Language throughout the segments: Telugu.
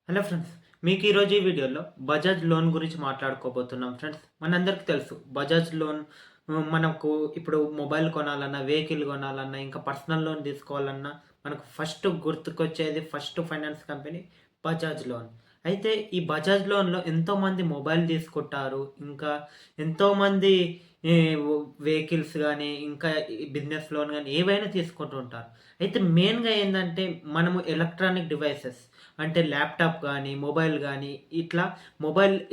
హలో ఫ్రెండ్స్, మీకు ఈరోజు ఈ వీడియోలో బజాజ్ లోన్ గురించి మాట్లాడుకోబోతున్నాం ఫ్రెండ్స్. మనందరికీ తెలుసు బజాజ్ లోన్. మనకు ఇప్పుడు మొబైల్ కొనాలన్నా, వెహికల్ కొనాలన్నా, ఇంకా పర్సనల్ లోన్ తీసుకోవాలన్నా మనకు ఫస్ట్ గుర్తుకొచ్చేది first finance company Bajaj loan. అయితే ఈ బజాజ్ లోన్‌లో ఎంతోమంది మొబైల్ తీసుకుంటారు. ఇంకా ఎంతోమంది ఈ వెహికల్స్ గానీ, ఇంకా ఈ బిజినెస్ లోన్ గానీ ఏవైనా తీసుకుంటూ ఉంటారు. అయితే మెయిన్‌గా ఏందంటే మనము ఎలక్ట్రానిక్ డివైసెస్ అంటే ల్యాప్‌టాప్ గానీ, మొబైల్ గానీ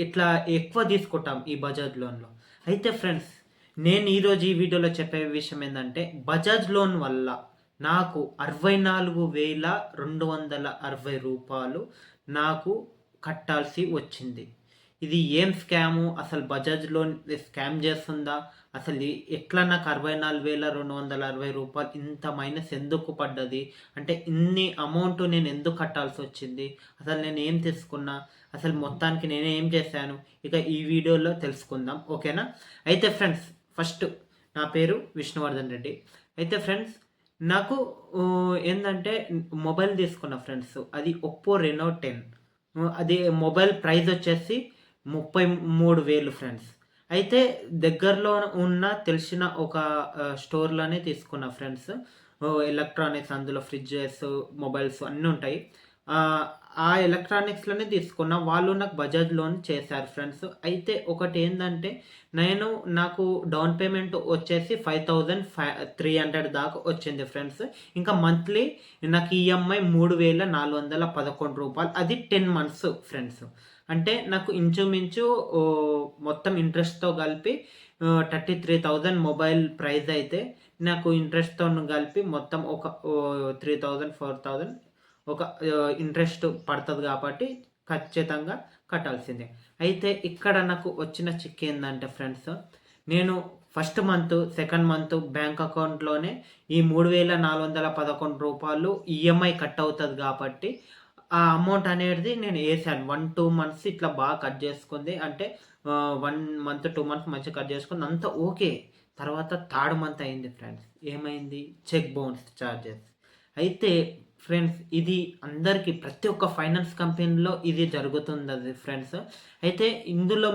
ఇట్లా ఎక్కువ తీసుకుంటాం ఈ బజాజ్ లోన్‌లో. అయితే ఫ్రెండ్స్, నేను ఈరోజు ఈ వీడియోలో చెప్పే విషయం ఏందంటే, బజాజ్ లోన్ వల్ల నాకు రూ. 64,260 నాకు కట్టాల్సి వచ్చింది. ఇది ఏం స్కాము? అసలు బజాజ్ లోన్ స్కామ్ చేస్తుందా? అసలు ఎట్లా నాకు రూ. 64,260 ఇంత మైనస్ ఎందుకు పడ్డది? అంటే ఇన్ని అమౌంట్ నేను ఎందుకు కట్టాల్సొచ్చింది? అసలు నేను ఏం తీసుకున్నా? అసలు మొత్తానికి నేనేం చేశాను? ఇక ఈ వీడియోలో తెలుసుకుందాం. ఓకేనా? అయితే ఫ్రెండ్స్, ఫస్ట్ నా పేరు విష్ణువర్ధన్ రెడ్డి. అయితే ఫ్రెండ్స్, నాకు ఏందంటే మొబైల్ తీసుకున్న ఫ్రెండ్స్. అది ఒప్పో రెనో 10. అది మొబైల్ ప్రైస్ వచ్చేసి 33,000 ఫ్రెండ్స్. అయితే దగ్గరలో ఉన్న తెలిసిన ఒక స్టోర్‌లోనే తీసుకున్నా ఫ్రెండ్స్. ఎలక్ట్రానిక్స్ అందులో ఫ్రిడ్జెస్, మొబైల్స్ అన్నీ ఉంటాయి. ఆహ్, ఆ ఎలక్ట్రానిక్స్‌లోనే తీసుకున్నా. వాళ్ళు నాకు బజాజ్ లోన్ చేశారు ఫ్రెండ్స్. అయితే ఒకటేందంటే నాకు డౌన్ పేమెంట్ వచ్చేసి 5,300 దాకా వచ్చింది ఫ్రెండ్స్. ఇంకా మంత్లీ నాకు ఈఎంఐ రూ. 3,411 అది 10 మంత్స్ ఫ్రెండ్స్. అంటే నాకు ఇంచుమించు మొత్తం ఇంట్రెస్ట్‌తో కలిపి 33,000 మొబైల్ ప్రైస్ అయితే, నాకు ఇంట్రెస్ట్‌తోని కలిపి మొత్తం ఒక 3,000, 4,000 ఒక ఇంట్రెస్ట్ పడతది కాబట్టి ఖచ్చితంగా కట్టాల్సిందే. అయితే ఇక్కడ నాకు వచ్చిన చిక్కేందంటే ఫ్రెండ్స్, నేను first month, second month bank అకౌంట్‌లోనే ఈ రూ. 3,411 ఈఎంఐ కట్ అవుతది కాబట్టి, ఆ అమౌంట్ అనేది నేను ఏసాను. 1, 2 మంత్స్ ఇట్లా బాగా కట్ చేసుకుంది. అంటే 1 మంత్, 2 మంత్స్ మంచిగా కట్ చేసుకుంది. అంతా ఓకే. తర్వాత థర్డ్ మంత్ అయింది ఫ్రెండ్స్. ఏమైంది? Check bounce charges. అయితే ఫ్రెండ్స్, ఇది అందరికి ప్రతి ఒక్క ఫైనాన్స్ కంపెనీలో ఇది జరుగుతుందది ఫ్రెండ్స్. అయితే ఇందులో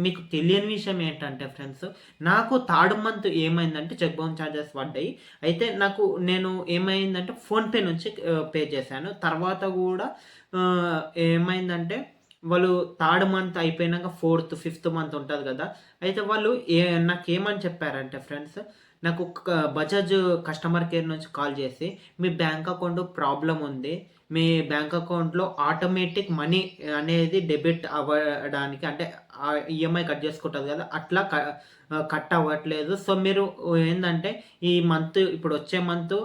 మీకు తెలియని విషయం ఏంటంటే ఫ్రెండ్స్, నాకు థర్డ్ మంత్ ఏమైందంటే చెక్ బౌన్స్ చార్జెస్ పడ్డాయి. అయితే నేను ఏమైందంటే ఫోన్‌పే నుంచి పే చేశాను. తర్వాత గూడా ఏమైందంటే వాళ్ళు థర్డ్ మంత్ అయిపోయినాక ఫోర్త్, ఫిఫ్త్ మంత్ ఉంటది గదా! అయితే వాళ్ళు నాకేమని చెప్పారంటే ఫ్రెండ్స్, నాకు బజాజ్ కస్టమర్ కేర్ నుంచి కాల్ చేసి, "మీ బ్యాంక్ అకౌంట్ ప్రాబ్లమ్ ఉంది. మీ బ్యాంక్ అకౌంట్‌లో ఆటోమేటిక్ మనీ అనేది డెబిట్ అవ్వడానికి అంటే ఈఎంఐ కట్ చేసుకుంటది కదా! అట్లా కట్ అవ్వట్లేదు. సో, మీరు ఏందంటే ఈ మంత్ ఇప్పుడొచ్చే మంతు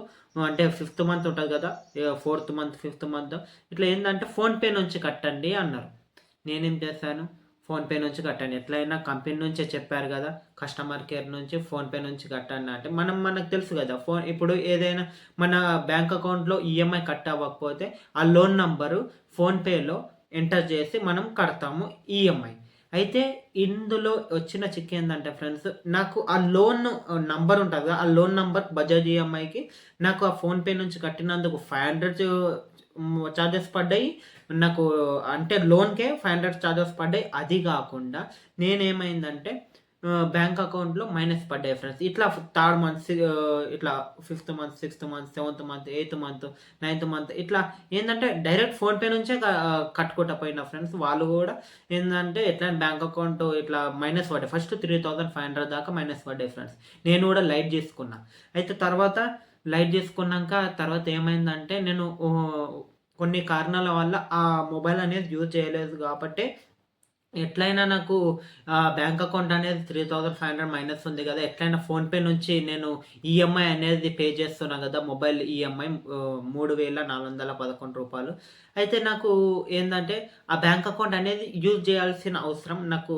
అంటే ఫిఫ్త్ మంత్ ఉంటది కదా! ఫోర్త్ మంత్, ఫిఫ్త్ మంత్ ఇట్లా ఏందంటే ఫోన్‌పే నుంచి కట్టండి" అన్నారు. నేనేం చేశాను, ఫోన్‌పే నుంచి కట్టాను. ఎట్లైనా కంపెనీ నుంచే చెప్పారు గదా! కస్టమర్ కేర్ నుంచి ఫోన్‌పే నుంచి కట్టండి అంటే, మనకు తెలుసు గదా! ఇప్పుడు ఏదైనా మన బ్యాంక్ అకౌంట్‌లో ఈఎంఐ కట్ అవ్వకపోతే, ఆ లోన్ నంబరు ఫోన్‌పేలో ఎంటర్ చేసి మనం కడతాము ఈఎంఐ. అయితే ఇందులో వచ్చిన చిక్కేందంటే ఫ్రెండ్స్, నాకు ఆ లోన్ నంబర్ ఉంటది గదా! ఆ లోన్ నంబర్ బజాజ్ ఈఎంఐకి నాకు ఆ ఫోన్‌పే నుంచి కట్టినందుకు 500 చార్జెస్ పడ్డాయి. నాకు అంటే లోన్‌కే 500 చార్జెస్ పడ్డాయి. అది గాకుండా నేనేమైందంటే బ్యాంక్ అకౌంట్‌లో మైనస్ పడ్డాయి ఫ్రెండ్స్. ఇట్లా థర్డ్ మంత్ ఇట్లా fifth month, sixth month, seventh month, eighth month, ninth month ఇట్లా ఏందంటే డైరెక్ట్ ఫోన్‌పే నుంచే కట్టుకుంటా పోయినా ఫ్రెండ్స్. వాళ్ళు గూడా ఏందంటే ఎట్లైనా బ్యాంక్ అకౌంట్ ఇట్లా మైనస్ పడ్డాయి. ఫస్ట్ 3,500 దాకా మైనస్ పడ్డాయి ఫ్రెండ్స్. నేను గూడా లైట్ తీసుకున్నా. అయితే తర్వాత లైట్ తీసుకున్నాంక తర్వాత ఏమైందంటే నేను కొన్ని కారణాల వల్ల ఆ మొబైల్ అనేది యూజ్ చేయలేదు గాబట్టే ఎట్లైనా నాకు బ్యాంక్ అకౌంట్ అనేది 3,500 మైనస్ ఉంది గదా! ఎట్లైనా ఫోన్‌పే నుంచి నేను ఈఎంఐ అనేది పే చేస్తున్నా గదా! మొబైల్ ఈఎంఐ రూ. 3,411. అయితే నాకు ఏందంటే ఆ బ్యాంక్ అకౌంట్ అనేది యూజ్ చేయాల్సిన అవసరం నాకు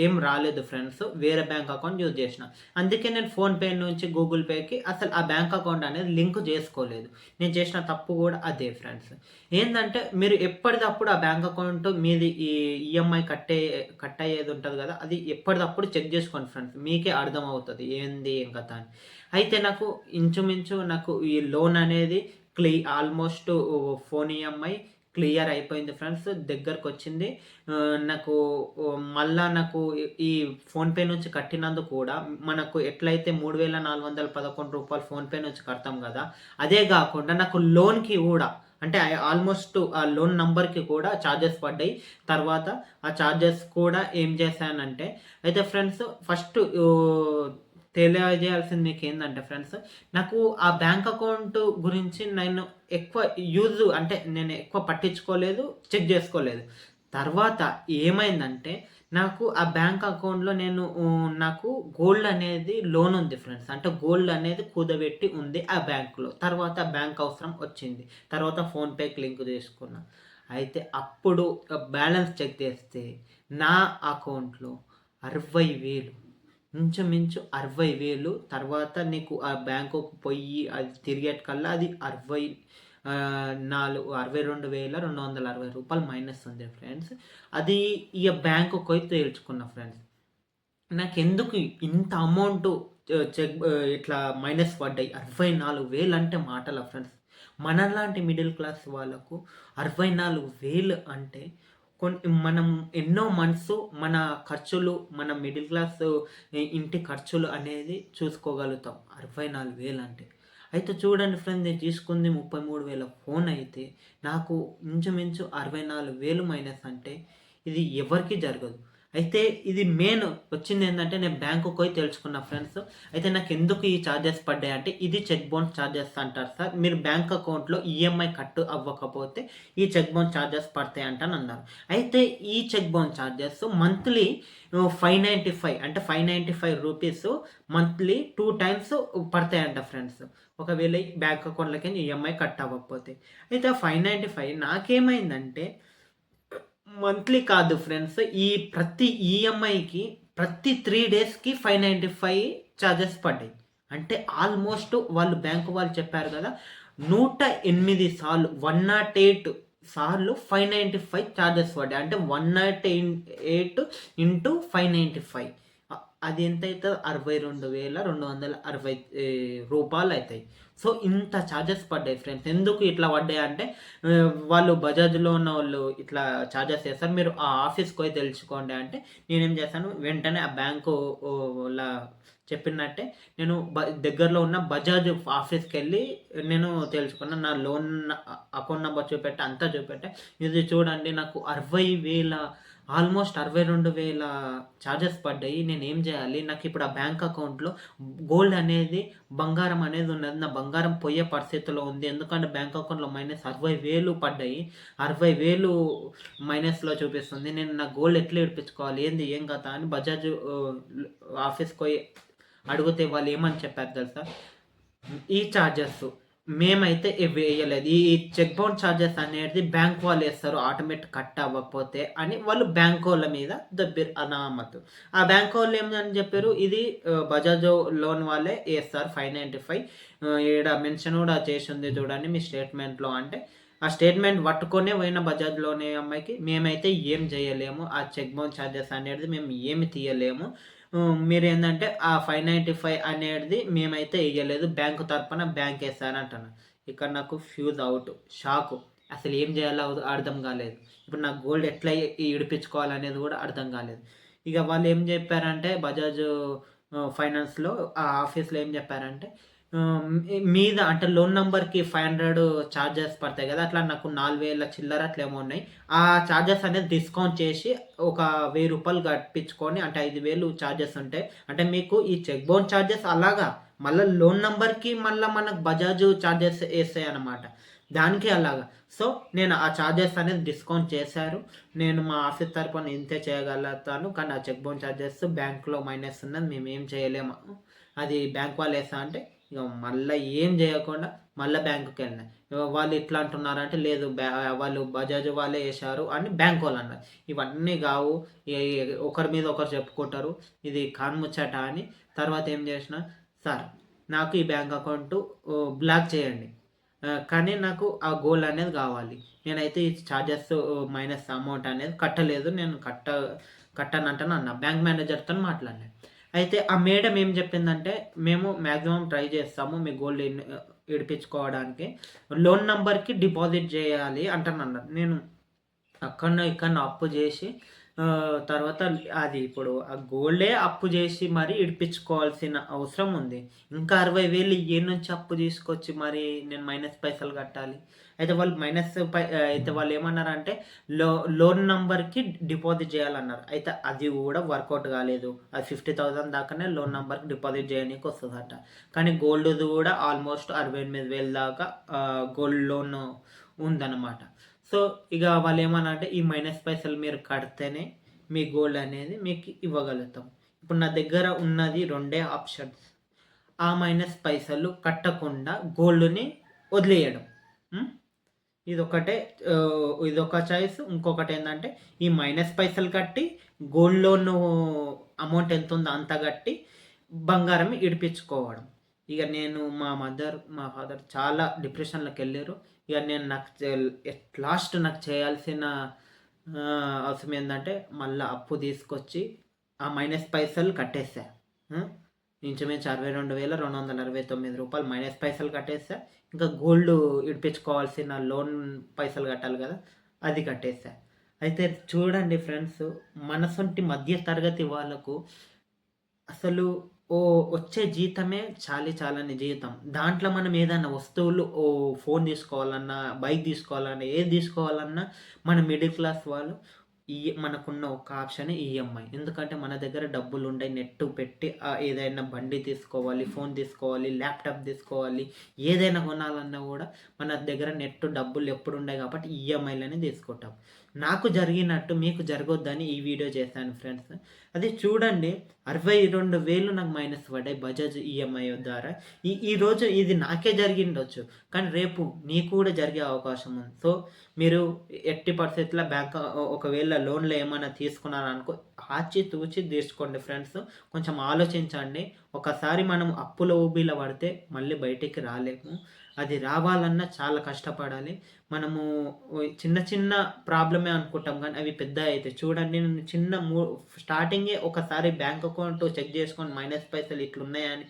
ఏం రాలేదు ఫ్రెండ్స్. వేరే బ్యాంక్ అకౌంట్ యూజ్ చేసిన. అందుకే నేను ఫోన్‌పే నుంచి గూగుల్ పేకి అసలు ఆ బ్యాంక్ అకౌంట్ అనేది లింక్ చేసుకోలేదు. నేను చేసిన తప్పు గూడా అదే ఫ్రెండ్స్. ఏందంటే మీరు ఎప్పటిదప్పుడు ఆ బ్యాంక్ అకౌంట్ మీది ఈ ఈఎంఐ కట్ అయ్యేది ఉంటది గదా! అది ఎప్పటిదప్పుడు చెక్ జేసుకోండి ఫ్రెండ్స్. మీకే అర్థమవుతది ఏంది, ఏం కథ అని. అయితే ఇంచుమించు నాకు ఈ లోన్ అనేది ఆల్మోస్ట్ ఫోన్ ఈఎంఐ క్లియర్ అయిపోయింది ఫ్రెండ్స్. దగ్గరకొచ్చింది. నాకు మళ్ళా నాకు ఈ ఫోన్‌పే నుంచి కట్టినందుకు కూడా మనకు ఎట్లయితే రూ. 3,411 ఫోన్‌పే నుంచి కడతాం గదా! అదే గాకుండా నాకు లోన్‌కి గూడా అంటే ఆల్మోస్ట్ ఆ లోన్ నంబర్‌కి కూడా చార్జెస్ పడ్డాయి. తర్వాత ఆ చార్జెస్ కూడా ఏం చేశానంటే అయితే ఫ్రెండ్స్ ఫస్ట్ తెలియజేయాల్సింది మీకేందంటే ఫ్రెండ్స్, నాకు ఆ బ్యాంక్ అకౌంట్ గురించి నేను ఎక్కువ అంటే నేను ఎక్కువ పట్టించుకోలేదు, చెక్ జేసుకోలేదు. తర్వాత ఏమైందంటే, నాకు ఆ బ్యాంక్ అకౌంట్‌లో నాకు గోల్డ్ అనేది లోన్ ఉంది ఫ్రెండ్స్. అంటే గోల్డ్ అనేది కుదబెట్టి ఉంది ఆ బ్యాంక్‌లో. తర్వాత బ్యాంక్ అవసరం వచ్చింది. తర్వాత ఫోన్‌పేకి లింక్ చేసుకున్నా. అయితే అప్పుడు బ్యాలెన్స్ చెక్ చేస్తే నా అకౌంట్‌లో 60,000 ఇంచుమించు 60,000 తర్వాత నీకు ఆ బ్యాంకుకు పొయ్యి అది తిరిగేటికల్లా అది 62,260 రూపాయలు మైనస్ ఉంది ఫ్రెండ్స్. అది ఇగ బ్యాంకుకి పోయి తేల్చుకున్నా ఫ్రెండ్స్. నాకెందుకు ఇంత అమౌంటు ఇట్లా మైనస్ పడ్డాయి. 64,000 అంటే మాటలా ఫ్రెండ్స్. మనలాంటి మిడిల్ క్లాస్ వాళ్ళకు 64,000 అంటే మనం ఎన్నో మంత్స్ మన ఖర్చులు, మన మిడిల్ క్లాస్ ఇంటి ఖర్చులు అనేది చూసుకోగలుగుతాం. 64,000 అంటే. అయితే చూడండి ఫ్రెండ్స్, నేను తీసుకుంది 33,000 ఫోన్ అయితే నాకు ఇంచుమించు 64,000 మైనస్ అంటే ఇది ఎవరికీ జరగదు. అయితే ఇది మెయిన్ వచ్చిందేందంటే నేను బ్యాంకుకి పోయి తెలుసుకున్నా ఫ్రెండ్స్. అయితే నాకెందుకు ఈ చార్జెస్ పడ్డాయంటే ఇది చెక్ బౌన్స్ చార్జెస్ అంటారు సార్. మీరు బ్యాంక్ అకౌంట్‌లో ఈఎంఐ కట్టు అవ్వకపోతే ఈ చెక్ బౌన్స్ చార్జెస్ పడతాయంట అని అన్నారు. అయితే ఈ చెక్ బౌన్స్ చార్జెస్ మంత్లీ 595 అంటే రూ. 595 మంత్లీ 2 టైమ్స్ పడతాయంట ఫ్రెండ్స్. ఒకవేళ బ్యాంక్ అకౌంట్‌లోకి ఈఎంఐ కట్ అవ్వకపోతే. అయితే ఆ 595 నాకేమైందంటే మంత్లీ కాదు ఫ్రెండ్స్. ఈ ప్రతి ఈఎంఐకి ప్రతి 3 డేస్‌కి 595 చార్జెస్ పడ్డాయి. అంటే ఆల్మోస్ట్ వాళ్ళు బ్యాంకు వాళ్ళు చెప్పారు గదా! 108 సార్లు 108 సార్లు 595 చార్జెస్ పడ్డాయి. అంటే 108 ఇంటూ 595 అది ఎంతైతది? 62,260 రూపాయలయితాయి. సో, ఇంత చార్జెస్ పడ్డాయి ఫ్రెండ్స్. ఎందుకు ఇట్లా పడ్డాయంటే వాళ్ళు బజాజ్‌లో ఉన్నోళ్ళు ఇట్లా చార్జెస్ చేస్తారు. మీరు ఆ ఆఫీస్‌కి పోయి తెలుసుకోండి అంటే, నేనేం చేశాను వెంటనే ఆ బ్యాంకు ల చెప్పినట్టే నేను దగ్గరలో ఉన్న బజాజ్ ఆఫీస్‌కెళ్ళి నేను తెలుసుకున్నా. నా లోన్ అకౌంట్ నంబర్ చూపెట్టా, అంతా చూపెట్టా. ఇది చూడండి నాకు 60,000 ఆల్మోస్ట్ 62,000 చార్జెస్ పడ్డాయి. నేనేం జేయాలి? నాకిప్పుడు ఆ బ్యాంక్ అకౌంట్‌లో గోల్డ్ అనేది, బంగారం అనేది ఉన్నది. నా బంగారం పోయే పరిస్థితిలో ఉంది. ఎందుకంటే బ్యాంక్ అకౌంట్‌లో మైనస్ 60,000 పడ్డాయి. 60,000 మైనస్‌లో చూపిస్తుంది. నేను నా గోల్డ్ ఎట్లా ఇడిపించుకోవాలి? ఏంది? ఏం కథ? అని బజాజ్ ఆఫీస్‌కి పోయి అడిగితే వాళ్ళు ఏమని చెప్పారు తెలుసా? ఈ చార్జెస్ మేమైతే వేయలేదు. ఈ చెక్ బౌన్స్ చార్జెస్ అనేది బ్యాంక్ వాళ్ళు ఏస్తారు. ఆటోమేటిక్ కట్ అవ్వకపోతే అని వాళ్ళు బ్యాంకోళ్ళ మీద దొబ్బిర్రు అనామతు. ఆ బ్యాంకోళ్ళు ఏమని చెప్పారు? ఇది బజాజ్ లోన్ వాళ్ళే ఏస్తారు 595 ఈడ మెన్షన్ కూడా చేసుంది చూడండి మీ స్టేట్మెంట్‌లో అంటే, ఆ స్టేట్మెంట్ పట్టుకొనే పోయిన బజాజ్ లోన్ అమ్మాయికి మేమైతే ఏం చేయలేము. ఆ చెక్ బౌన్స్ చార్జెస్ అనేది మేము ఏమి తీయలేము. మీరేందంటే ఆ 595 అనేది మేమైతే ఎయ్యలేదు. బ్యాంకు తరపున బ్యాంక్ ఏసారంటున్నారు. ఇక్కడ నాకు ఫ్యూజ్ అవుట్. షాకు. అసలు ఏం చేయాలో అర్థం కాలేదు. ఇప్పుడు నాకు గోల్డ్ ఎట్లా ఇడిపించుకోవాలనేది కూడా అర్థం కాలేదు. ఇక వాళ్ళు ఏం చెప్పారంటే బజాజ్ ఫైనాన్స్‌లో ఆ ఆఫీస్‌లో ఏం చెప్పారంటే మీద అంటే లోన్ నంబర్‌కి 500 చార్జెస్ పడతాయి కదా! అట్లా నాకు 4,000 చిల్లర అట్లేమో ఉన్నాయి. ఆ చార్జెస్ అనేది డిస్కౌంట్ చేసి ఒక రూ. 1,000 కట్టించుకొని అంటే 5,000 చార్జెస్ ఉంటాయి. అంటే మీకు ఈ చెక్ బౌన్స్ చార్జెస్ అలాగా మళ్ళా లోన్ నంబర్‌కి మళ్ళా మనకు బజాజ్ చార్జెస్ ఏస్తాయన్నమాట. దానికి అలాగా. సో, నేను ఆ చార్జెస్ అనేది డిస్కౌంట్ చేశారు. నేను మా ఆఫీస్ తరపున ఇంతే చేయగలుగుతాను. కానీ ఆ చెక్ బౌన్స్ చార్జెస్ బ్యాంక్‌లో మైనస్ ఉన్నది. మేమేం చేయలేము. అది బ్యాంక్ వాళ్ళు ఏస్తా అంటే ఇగ మళ్ళా ఏం జేయకుండా మళ్ళా బ్యాంకుకెళ్ళినా. వాళ్ళు ఎట్లా అంటున్నారంటే, లేదు వాళ్ళు బజాజ్ వాళ్ళే ఏశారు అని బ్యాంకోళ్ళన్నారు. ఇవన్నీ గావు. ఎ ఒకరి మీద ఒకరు చెప్పుకుంటారు. ఇది కాన్ముచ్చట అని తర్వాత ఏం జేసినా, సార్ నాకు ఈ బ్యాంక్ అకౌంటు బ్లాక్ చేయండి. కానీ నాకు ఆ గోల్డ్ అనేది గావాలి. నేనైతే ఈ చార్జెస్ మైనస్ అమౌంట్ అనేది కట్టలేదు. నేను కట్టనంటని అన్నా. బ్యాంక్ మేనేజర్‌తోని మాట్లాడినా. అయితే ఆ మేడం ఏం చెప్పిందంటే, మేము మాక్సిమం ట్రై చేస్తాము. మీ గోల్డ్ ఇడిపించుకోవడానికి లోన్ నంబర్‌కి డిపాజిట్ చేయాలి అంటానన్నారు. నేను అక్కడనో ఇక్కడనో అప్పు చేసి తర్వాత అది ఇప్పుడు ఆ గోల్డే అప్పు చేసి మరి ఇడిపించుకోవాల్సిన అవసరం ఉంది. ఇంకా 60,000 ఏడ నుంచి అప్పు తీసుకొచ్చి మరి నేను మైనస్ పైసలు కట్టాలి. అయితే వాళ్ళు అయితే వాళ్ళేమన్నారంటే లోన్ నంబర్‌కి డిపాజిట్ చేయాలన్నారు. అయితే అది కూడా వర్కౌట్ కాలేదు. అది 50,000 దాకానే లోన్ నంబర్‌కి డిపాజిట్ చేయనీకి వస్తదట. కానీ గోల్డ్‌ది కూడా ఆల్మోస్ట్ 68,000 దాకా గోల్డ్ లోన్ ఉందన్నమాట. సో, ఇక వాళ్ళేమన్నారంటే ఈ మైనస్ పైసలు మీరు కడితేనే మీ గోల్డ్ అనేది మీకు ఇవ్వగలుగుతాం. ఇప్పుడు నా దగ్గర ఉన్నది 2 ఆప్షన్స్. ఆ మైనస్ పైసలు కట్టకుండా గోల్డ్‌ని వదిలేయడం. హ్మ్. ఇదొకటే ఇదొక చాయిస్. ఇంకొకటేందంటే ఈ మైనస్ పైసలు కట్టి గోల్డ్ లోన్ అమౌంట్ ఎంతుందో అంత కట్టి బంగారం ఇడిపించుకోవడం. ఇక నేను మా ఫాదర్ చాలా డిప్రెషన్‌లోకెళ్లారు. ఇక నేను నాకు చేయాల్సిన అవసరం ఏందంటే మళ్ళా అప్పు తీసుకొచ్చి ఆ మైనస్ పైసలు కట్టేసా. ఇంచుమించు రూ. 62,269 మైనస్ పైసలు కట్టేసా. ఇంకా గోల్డ్ ఇడిపించుకోవాల్సిన లోన్ పైసలు కట్టాలి కదా! అది కట్టేసా. అయితే చూడండి ఫ్రెండ్స్, మనసొంటి మధ్య తరగతి వాళ్ళకు అసలు వచ్చే జీతమే చాలని జీతం. దాంట్లో మనం ఏదైనా వస్తువులు ఫోన్ తీసుకోవాలన్నా, బైక్ తీసుకోవాలన్నా, ఏది తీసుకోవాలన్నా మన మిడిల్ క్లాస్ వాళ్ళు మనకున్న ఒక ఆప్షనే ఈఎంఐ. ఎందుకంటే మన దగ్గర డబ్బులుండయి. నెట్ పెట్టి ఏదైనా బండి తీసుకోవాలి, ఫోన్ తీసుకోవాలి, ల్యాప్‌టాప్ తీసుకోవాలి, ఏదైనా కొనాలన్నా కూడా మన దగ్గర నెట్ డబ్బులు ఎప్పుడుండయి కాబట్టి ఈఎంఐలనే తీసుకుంటాం. నాకు జరిగినట్టు మీకు జరగొద్దని ఈ వీడియో చేశాను ఫ్రెండ్స్. అది చూడండి 62,000 నాకు మైనస్ పడ్డాయి బజాజ్ ఈఎంఐ ద్వారా. ఈరోజు ఇది నాకే జరిగిండొచ్చు. కానీ రేపు నీకు కూడా జరిగే అవకాశం ఉంది. సో, మీరు ఎట్టి పరిస్థితుల్లో ఒకవేళ లోన్‌లో ఏమైనా తీసుకున్నారనుకో ఆచితూచి తీసుకోండి ఫ్రెండ్స్. కొంచెం ఆలోచించండి. ఒకసారి మనం అప్పుల ఊబిలో పడితే మళ్ళీ బయటికి రాలేము. అది రావాలన్నా చాలా కష్టపడాలి. మనము చిన్న ప్రాబ్లమే అనుకుంటాం గానీ అవి పెద్దయితాయి. చూడండి నేను స్టార్టింగే ఒకసారి బ్యాంక్ అకౌంట్ చెక్ చేసుకొని మైనస్ పైసలు ఇట్లున్నాయని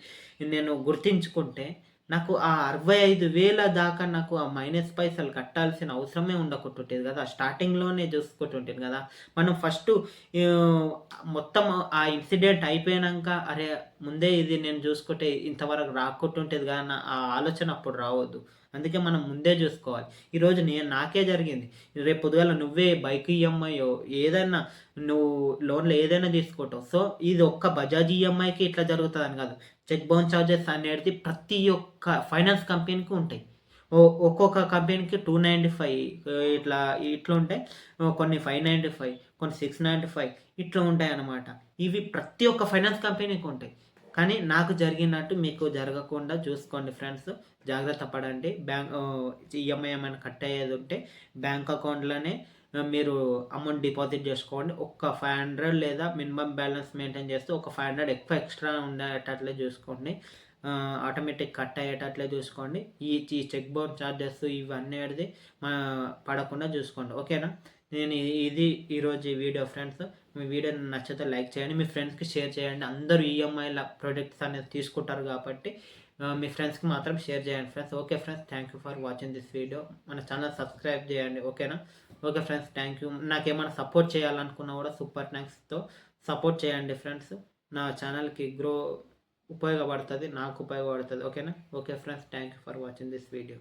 నేను గుర్తించుకుంటే నాకు ఆ 65,000 దాకా నాకు ఆ మైనస్ పైసలు కట్టాల్సిన అవసరమే ఉండకుంటుంటేది కదా! స్టార్టింగ్‌లోనే చూసుకుంటుంటిని కదా! మనం ఫస్టు మొత్తం ఆ ఇన్సిడెంట్ అయిపోయినంక అరే! ముందే ఇది నేను చూసుకుంటే ఇంతవరకు రాకుంటుంటేది కదా! అన్న ఆ ఆలోచన అప్పుడు రావద్దు. అందుకే మనం ముందే చూసుకోవాలి. ఈరోజు నాకే జరిగింది. రేపు పొద్దుగాల నువ్వే బైక్ ఈఎంఐయో ఏదన్నా నువ్వు లోన్‌లో ఏదైనా తీసుకుంటావు. సో, ఇది ఒక్క బజాజ్ ఈఎంఐకి ఇట్లా జరుగుతదని కాదు. చెక్ బౌన్స్ చార్జెస్ అనేది ప్రతి ఒక్క ఫైనాన్స్ కంపెనీకి ఉంటాయి. ఒక్కొక్క కంపెనీకి 295 ఇట్లుంటాయి. కొన్ని 595, కొన్ని 695 ఇట్లా ఉంటాయన్నమాట. ఇవి ప్రతి ఒక్క ఫైనాన్స్ కంపెనీకి ఉంటాయి. కానీ నాకు జరిగినట్టు మీకు జరగకుండా చూసుకోండి ఫ్రెండ్స్. జాగ్రత్త పడండి. ఈఎంఐ ఏమైనా కట్ అయ్యేది ఉంటే బ్యాంక్ అకౌంట్‌లోనే మీరు అమౌంట్ డిపాజిట్ చేసుకోండి. ఒక్క 500 లేదా మినిమమ్ బ్యాలెన్స్ మెయింటైన్ చేస్తూ ఒక 500 ఎక్స్ట్రా ఉండేటట్లే చూసుకోండి. ఆటోమేటిక్ కట్ అయ్యేటట్లే చూసుకోండి. ఈ ఈ చెక్ బౌన్స్ చార్జెస్ ఇవన్నీ పడకుండా చూసుకోండి. ఓకేనా? ఇది ఈరోజు వీడియో ఫ్రెండ్స్. మీ వీడియో నచ్చితే లైక్ చేయండి. మీ ఫ్రెండ్స్‌కి షేర్ చేయండి. అందరూ ఈఎంఐల ప్రొడక్ట్స్ అనేది తీసుకుంటారు కాబట్టి మీ ఫ్రెండ్స్‌కి మాత్రం షేర్ చేయండి friends. Okay friends, thank you for watching this video. మన ఛానల్ సబ్స్క్రైబ్ చేయండి. ఓకేనా? Okay friends, thank you. నాకేమైనా సపోర్ట్ చేయాలనుకున్నా కూడా సూపర్ థాంక్స్‌తో సపోర్ట్ చేయండి ఫ్రెండ్స్. నా ఛానల్‌కి ఉపయోగపడుతుంది. నాకు ఉపయోగపడుతుంది. ఓకేనా? Okay friends, thank you for watching this video.